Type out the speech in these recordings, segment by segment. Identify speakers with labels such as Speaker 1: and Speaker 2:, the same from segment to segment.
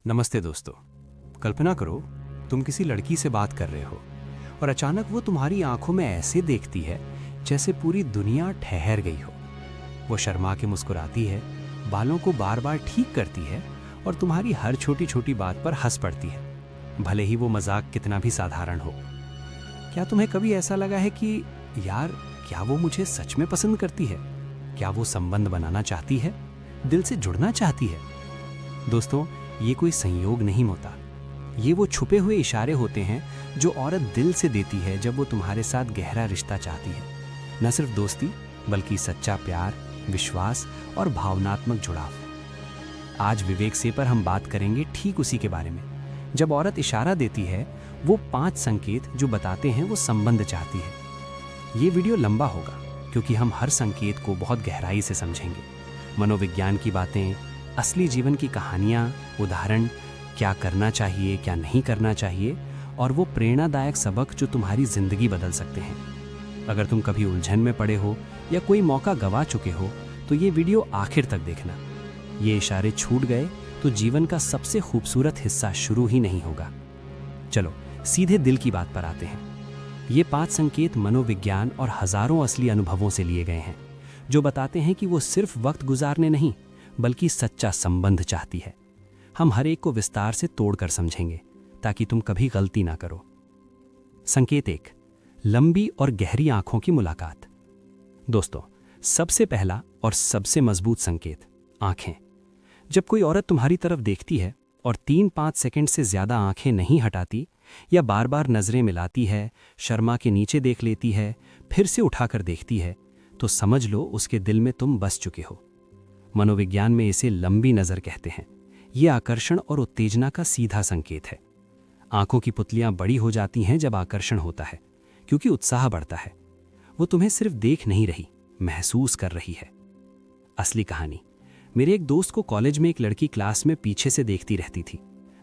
Speaker 1: नमस्ते दोस्तों। कल्पना करो तुम किसी लड़की से बात कर रहे हो और अचानक वो तुम्हारी आंखों में ऐसे देखती है जैसे पूरी दुनिया ठहर गई हो। वो शर्मा के मुस्कुराती है, बालों को बार बार ठीक करती है और तुम्हारी हर छोटी छोटी बात पर हंस पड़ती है, भले ही वो मजाक कितना भी साधारण हो। क्या तुम्हें कभी ऐसा लगा है कि यार, क्या वो मुझे सच में पसंद करती है? क्या वो संबंध बनाना चाहती है, दिल से जुड़ना चाहती है? दोस्तों, ये कोई संयोग नहीं होता। ये वो छुपे हुए इशारे होते हैं जो औरत दिल से देती है जब वो तुम्हारे साथ गहरा रिश्ता चाहती है। न सिर्फ दोस्ती, बल्कि सच्चा प्यार, विश्वास और भावनात्मक जुड़ाव। आज विवेक से पर हम बात करेंगे ठीक उसी के बारे में। जब औरत इशारा देती है, वो 5 संकेत जो बताते हैं वो संबंध चाहती है। ये वीडियो लंबा होगा क्योंकि हम हर संकेत को बहुत गहराई से समझेंगे। मनोविज्ञान की बातें, असली जीवन की कहानियाँ, उदाहरण, क्या करना चाहिए क्या नहीं करना चाहिए, और वो प्रेरणादायक सबक जो तुम्हारी जिंदगी बदल सकते हैं। अगर तुम कभी उलझन में पड़े हो या कोई मौका गवा चुके हो तो ये वीडियो आखिर तक देखना। ये इशारे छूट गए तो जीवन का सबसे खूबसूरत हिस्सा शुरू ही नहीं होगा। चलो सीधे दिल की बात पर आते हैं। ये 5 संकेत मनोविज्ञान और हजारों असली अनुभवों से लिए गए हैं जो बताते हैं कि वो सिर्फ वक्त गुजारने नहीं बल्कि सच्चा संबंध चाहती है। हम हर एक को विस्तार से तोड़कर समझेंगे ताकि तुम कभी गलती ना करो। संकेत 1, लंबी और गहरी आंखों की मुलाकात। दोस्तों, सबसे पहला और सबसे मजबूत संकेत आंखें। जब कोई औरत तुम्हारी तरफ देखती है और 3-5 सेकंड से ज्यादा आंखें नहीं हटाती या बार बार नजरें मिलाती है, शर्मा के नीचे देख लेती है, फिर से उठाकर देखती है, तो समझ लो उसके दिल में तुम बस चुके हो। मनोविज्ञान में इसे लंबी नजर कहते हैं। यह आकर्षण और उत्तेजना का सीधा संकेत है। आंखों की पुतलियां बड़ी हो जाती हैं जब आकर्षण होता है, क्योंकि उत्साह बढ़ता है। वो तुम्हें सिर्फ देख नहीं रही, महसूस कर रही है। असली कहानी। मेरे एक दोस्त को कॉलेज में एक लड़की क्लास में पीछे से देखती रहती थी।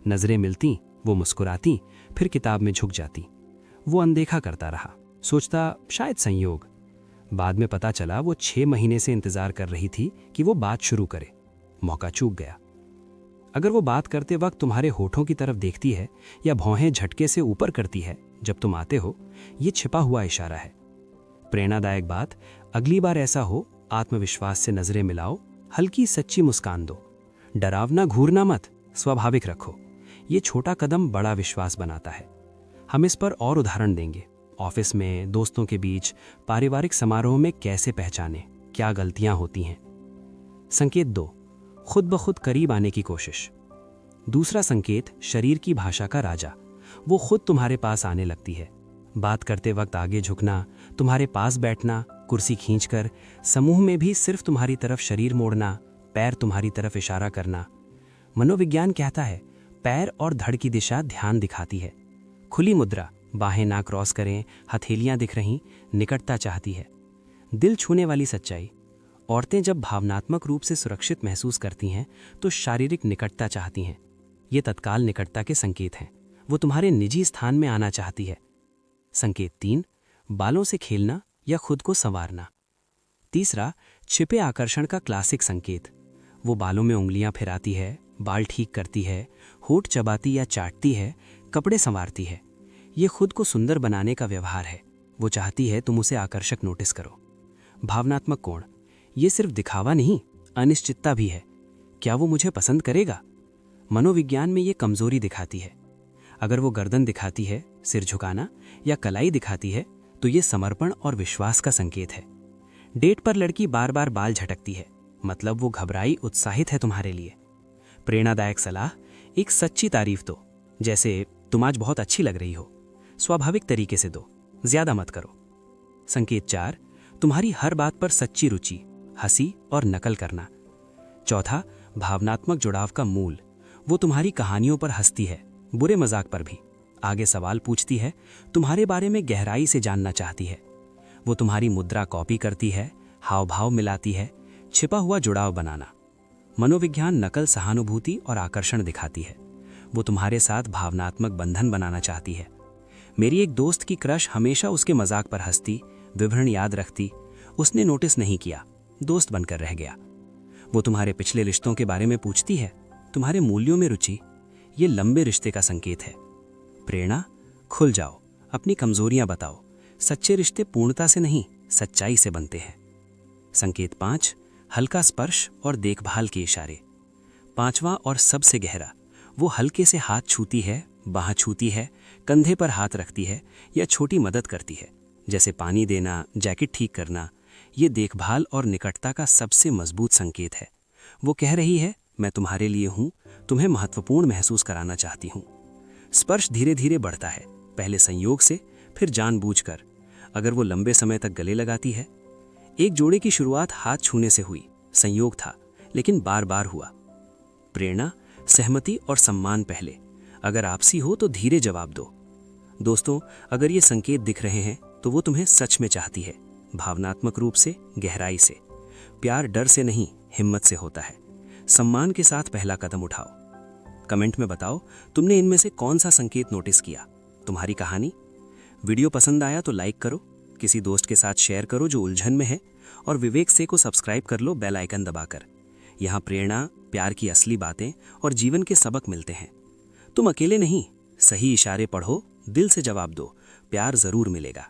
Speaker 1: नजरें मिलती, वो मुस्कुराती, फिर किताब में झुक जाती। वो अनदेखा करता रहा, सोचता शायद संयोग। बाद में पता चला वो 6 महीने से इंतजार कर रही थी कि वो बात शुरू करे। मौका चूक गया। अगर वो बात करते वक्त तुम्हारे होठों की तरफ देखती है या भौहें झटके से ऊपर करती है जब तुम आते हो, ये छिपा हुआ इशारा है। प्रेरणादायक बात, अगली बार ऐसा हो, आत्मविश्वास से नजरें मिलाओ, हल्की सच्ची मुस्कान दो। डरावना घूरना मत, स्वाभाविक रखो। ये छोटा कदम बड़ा विश्वास बनाता है। हम इस पर और उदाहरण देंगे। ऑफिस में, दोस्तों के बीच, पारिवारिक समारोह में कैसे पहचाने, क्या गलतियां होती हैं। संकेत 2, खुद ब खुद करीब आने की कोशिश। दूसरा संकेत, शरीर की भाषा का राजा। वो खुद तुम्हारे पास आने लगती है। बात करते वक्त आगे झुकना, तुम्हारे पास बैठना, कुर्सी खींचकर, समूह में भी सिर्फ तुम्हारी तरफ शरीर मोड़ना, पैर तुम्हारी तरफ इशारा करना। मनोविज्ञान कहता है पैर और धड़ की दिशा ध्यान दिखाती है। खुली मुद्रा, बाहें ना क्रॉस करें, हथेलियां दिख रहीं, निकटता चाहती है। दिल छूने वाली सच्चाई। औरतें जब भावनात्मक रूप से सुरक्षित महसूस करती हैं तो शारीरिक निकटता चाहती हैं। ये तत्काल निकटता के संकेत हैं। वो तुम्हारे निजी स्थान में आना चाहती है। संकेत 3, बालों से खेलना या खुद को संवारना। तीसरा, छिपे आकर्षण का क्लासिक संकेत। वो बालों में उंगलियां फिराती है, बाल ठीक करती है, होठ चबाती या चाटती है, कपड़े संवारती है। ये खुद को सुंदर बनाने का व्यवहार है। वो चाहती है तुम उसे आकर्षक नोटिस करो। भावनात्मक कोण। ये सिर्फ दिखावा नहीं, अनिश्चितता भी है। क्या वो मुझे पसंद करेगा? मनोविज्ञान में ये कमजोरी दिखाती है। अगर वो गर्दन दिखाती है, सिर झुकाना या कलाई दिखाती है, तो ये समर्पण और विश्वास का संकेत है। डेट पर लड़की बार बार बाल झटकती है, मतलब वो घबराई उत्साहित है तुम्हारे लिए। प्रेरणादायक सलाह, एक सच्ची तारीफ दो, जैसे तुम आज बहुत अच्छी लग रही हो। स्वाभाविक तरीके से दो, ज्यादा मत करो। संकेत 4, तुम्हारी हर बात पर सच्ची रुचि, हंसी और नकल करना। चौथा, भावनात्मक जुड़ाव का मूल। वो तुम्हारी कहानियों पर हंसती है, बुरे मजाक पर भी। आगे सवाल पूछती है, तुम्हारे बारे में गहराई से जानना चाहती है। वो तुम्हारी मुद्रा कॉपी करती है, हाव भाव मिलाती है। छिपा हुआ जुड़ाव बनाना। मनोविज्ञान नकल सहानुभूति और आकर्षण दिखाती है। वो तुम्हारे साथ भावनात्मक बंधन बनाना चाहती है। मेरी एक दोस्त की क्रश हमेशा उसके मजाक पर हंसती, विवरण याद रखती। उसने नोटिस नहीं किया, दोस्त बनकर रह गया। वो तुम्हारे पिछले रिश्तों के बारे में पूछती है, तुम्हारे मूल्यों में रुचि।
Speaker 2: ये लंबे रिश्ते का संकेत है। प्रेरणा, खुल जाओ, अपनी कमजोरियां बताओ। सच्चे रिश्ते पूर्णता से नहीं, सच्चाई से बनते हैं। संकेत 5, हल्का स्पर्श और देखभाल के इशारे। 5वां और सबसे गहरा, वो हल्के से हाथ छूती है, बाह छूती है, कंधे पर हाथ रखती है या छोटी मदद करती है, जैसे पानी देना, जैकेट ठीक करना। ये देखभाल और निकटता का सबसे मजबूत संकेत है। वो कह रही है, मैं तुम्हारे लिए हूं, तुम्हें महत्वपूर्ण महसूस कराना चाहती हूं। स्पर्श धीरे धीरे बढ़ता है, पहले संयोग से, फिर जानबूझकर। अगर वो लंबे समय तक गले लगाती है। एक जोड़े की शुरुआत हाथ छूने से हुई, संयोग था, लेकिन बार बार हुआ। प्रेरणा, सहमति और सम्मान पहले। अगर आपसी हो तो धीरे जवाब दो। दोस्तों, अगर ये संकेत दिख रहे हैं तो वो तुम्हें सच में चाहती है, भावनात्मक रूप से, गहराई से। प्यार डर से नहीं, हिम्मत से होता है। सम्मान के साथ पहला कदम उठाओ। कमेंट में बताओ, तुमने इनमें से कौन सा संकेत नोटिस किया। तुम्हारी कहानी। वीडियो पसंद आया तो लाइक करो, किसी दोस्त के साथ शेयर करो जो उलझन में है, और विवेक से को सब्सक्राइब कर लो बेल आइकन दबाकर। यहाँ प्रेरणा, प्यार की असली बातें और जीवन के सबक मिलते हैं। तुम अकेले नहीं, सही इशारे पढ़ो, दिल से जवाब दो, प्यार जरूर मिलेगा।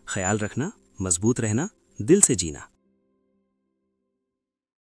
Speaker 2: ख्याल रखना, मजबूत रहना, दिल से जीना।